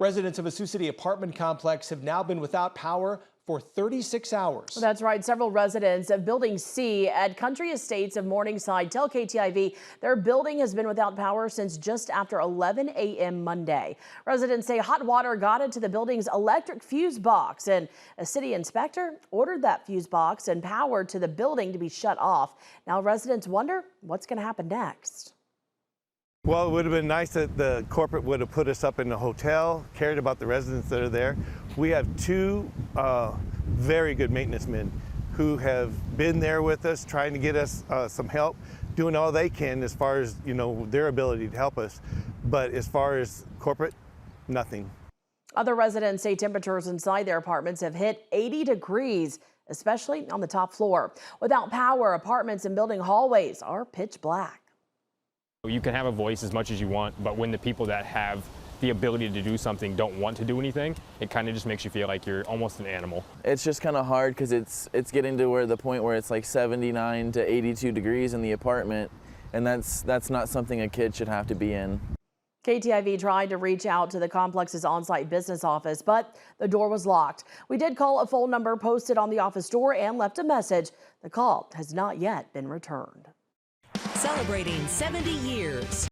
Residents of a Sioux City apartment complex have now been without power for 36 hours. That's right. Several residents of Building C at Country Estates of Morningside tell KTIV their building has been without power since just after 11 a.m. Monday. Residents say hot water got into the building's electric fuse box, and a city inspector ordered that fuse box and power to the building to be shut off. Now residents wonder what's going to happen next. Well, it would have been nice that the corporate would have put us up in the hotel, cared about the residents that are there. We have two very good maintenance men who have been there with us, trying to get us some help, doing all they can as far as, their ability to help us. But as far as corporate, nothing. Other residents say temperatures inside their apartments have hit 80 degrees, especially on the top floor. Without power, apartments and building hallways are pitch black. You can have a voice as much as you want, but when the people that have the ability to do something don't want to do anything, it kind of just makes you feel like you're almost an animal. It's just kind of hard because it's getting to the point where it's like 79 to 82 degrees in the apartment, and that's not something a kid should have to be in. KTIV tried to reach out to the complex's on-site business office, but the door was locked. We did call a phone number posted on the office door and left a message. The call has not yet been returned. Celebrating 70 years.